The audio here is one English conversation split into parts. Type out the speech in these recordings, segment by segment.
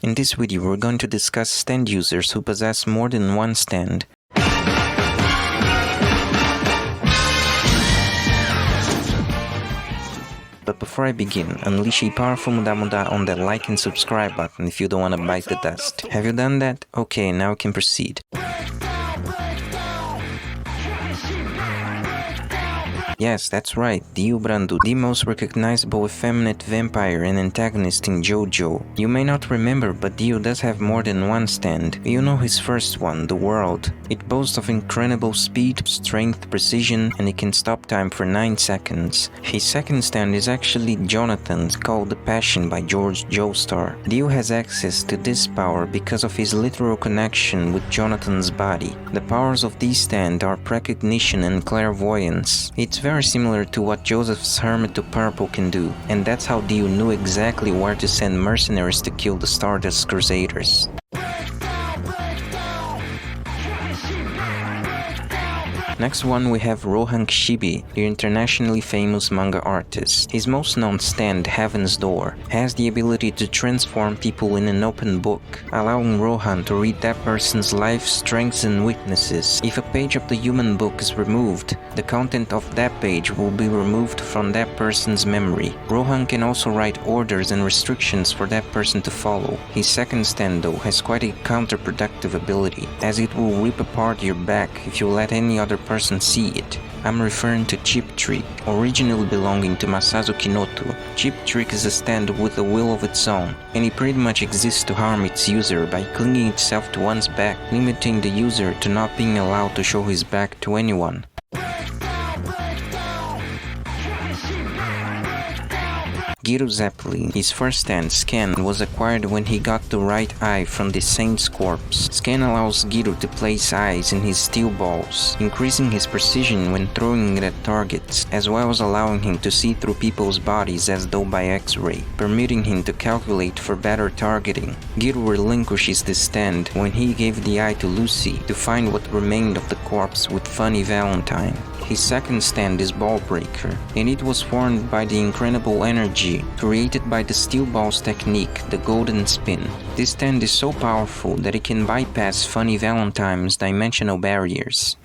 In this video, we're going to discuss stand users who possess more than one stand. But before I begin, unleash a powerful muda on that like and subscribe button if you don't want to bite the dust. Have you done that? Okay, now we can proceed. Yes, that's right, Diobrandu, the most recognizable effeminate vampire and antagonist in Jojo. You may not remember, but Dio does have more than one stand. You know his first one, the world. It boasts of incredible speed, strength, precision, and it can stop time for 9 seconds. His second stand is actually Jonathan's, called the Passion by Jojo. Dio has access to this power because of his literal connection with Jonathan's body. The powers of this stand are precognition and clairvoyance. It's very similar to what Joseph's Hermit to Purple can do, and that's how Dio knew exactly where to send mercenaries to kill the Stardust Crusaders. Next one we have Rohan Shiby, the internationally famous manga artist. His most known stand, Heaven's Door, has the ability to transform people in an open book, allowing Rohan to read that person's life, strengths and weaknesses. If a page of the human book is removed, the content of that page will be removed from that person's memory. Rohan can also write orders and restrictions for that person to follow. His second stand though has quite a counterproductive ability, as it will rip apart your back if you let any other person see it. I'm referring to Chip Trick, originally belonging to Masazu Kinoto. Chip Trick is a stand with a will of its own, and it pretty much exists to harm its user by clinging itself to one's back, limiting the user to not being allowed to show his back to anyone. Giro Zeppelin. His first stand, Scan, was acquired when he got the right eye from the Saint's corpse. Scan allows Giro to place eyes in his steel balls, increasing his precision when throwing it at targets, as well as allowing him to see through people's bodies as though by X-ray, permitting him to calculate for better targeting. Giro relinquishes this stand when he gave the eye to Lucy to find what remained of the corpse with Funny Valentine. His second stand is Ballbreaker, and it was formed by the incredible energy created by the steel balls technique, the Golden Spin. This stand is so powerful that it can bypass Funny Valentine's dimensional barriers.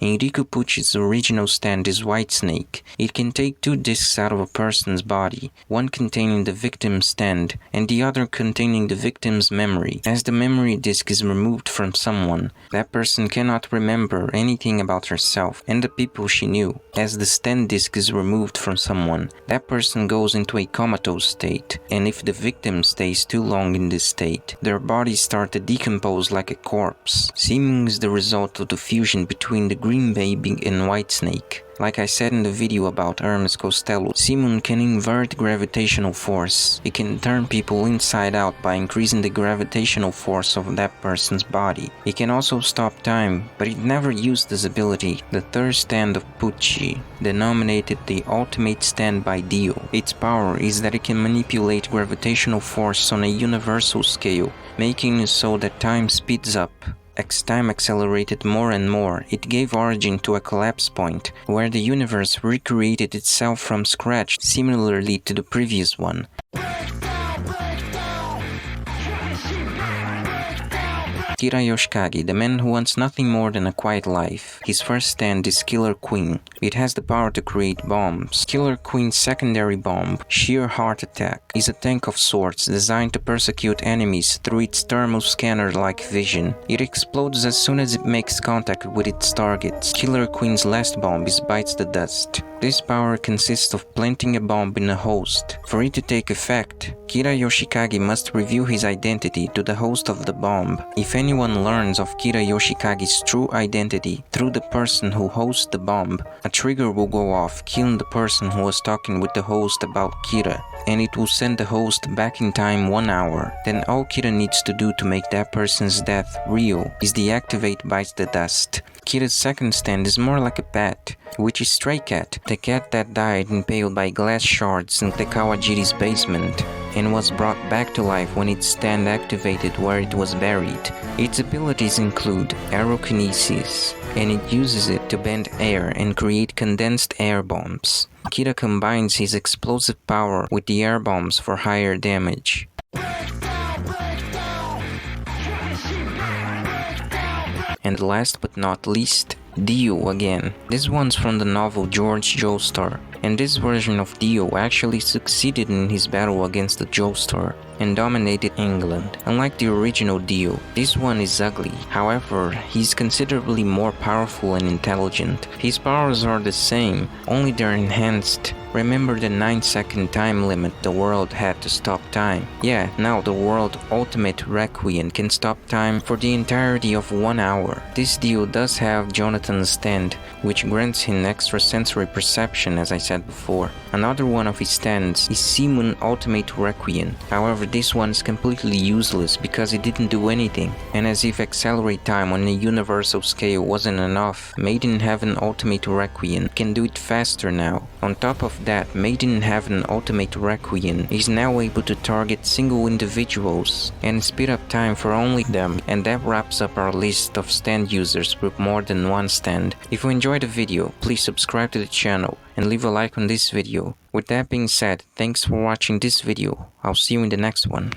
Enrico Pucci's original stand is Whitesnake. It can take 2 discs out of a person's body, one containing the victim's stand and the other containing the victim's memory. As the memory disc is removed from someone, that person cannot remember anything about herself and the people she knew. As the stand disc is removed from someone, that person goes into a comatose state, and if the victim stays too long in this state, their bodies start to decompose like a corpse. Seeming is the result of the fusion between the Green Baby and Whitesnake. Like I said in the video about Hermes Costello, Simon can invert gravitational force. It can turn people inside out by increasing the gravitational force of that person's body. It can also stop time, but it never used this ability. The third stand of Pucci, denominated the Ultimate Stand by Dio. Its power is that it can manipulate gravitational force on a universal scale, making it so that time speeds up. As time accelerated more and more, it gave origin to a collapse point, where the universe recreated itself from scratch, similarly to the previous one. Kira Yoshikage, the man who wants nothing more than a quiet life. His first stand is Killer Queen. It has the power to create bombs. Killer Queen's secondary bomb, Sheer Heart Attack, is a tank of sorts designed to persecute enemies through its thermal scanner-like vision. It explodes as soon as it makes contact with its targets. Killer Queen's last bomb is Bites the Dust. This power consists of planting a bomb in a host. For it to take effect, Kira Yoshikage must reveal his identity to the host of the bomb. If anyone learns of Kira Yoshikage's true identity through the person who hosts the bomb, a trigger will go off, killing the person who was talking with the host about Kira, and it will send the host back in time 1 hour. Then all Kira needs to do to make that person's death real is deactivate Bites the Dust. Kira's second stand is more like a pet, which is Stray Cat, the cat that died impaled by glass shards in the Kawajiri's basement and was brought back to life when its stand activated where it was buried. Its abilities include aerokinesis, and it uses it to bend air and create condensed air bombs. Kira combines his explosive power with the air bombs for higher damage. And last but not least, Dio again. This one's from the novel George Joestar, and this version of Dio actually succeeded in his battle against the Joestar and dominated England. Unlike the original Dio, this one is ugly. However, he's considerably more powerful and intelligent. His powers are the same, only they're enhanced. Remember the 9-second time limit the world had to stop time? Yeah, now the world Ultimate Requiem can stop time for the entirety of 1 hour. This Dio does have Jonathan's stand, which grants him extrasensory perception as I said before. Another one of his stands is Simon Ultimate Requiem. However, this one is completely useless because it didn't do anything. And as if accelerate time on a universal scale wasn't enough, Made in Heaven Ultimate Requiem can do it faster now. On top of that, Made in Heaven Ultimate Requiem is now able to target single individuals and speed up time for only them, and that wraps up our list of stand users with more than one stand. If you enjoyed the video, please subscribe to the channel and leave a like on this video. With that being said, thanks for watching this video. I'll see you in the next one.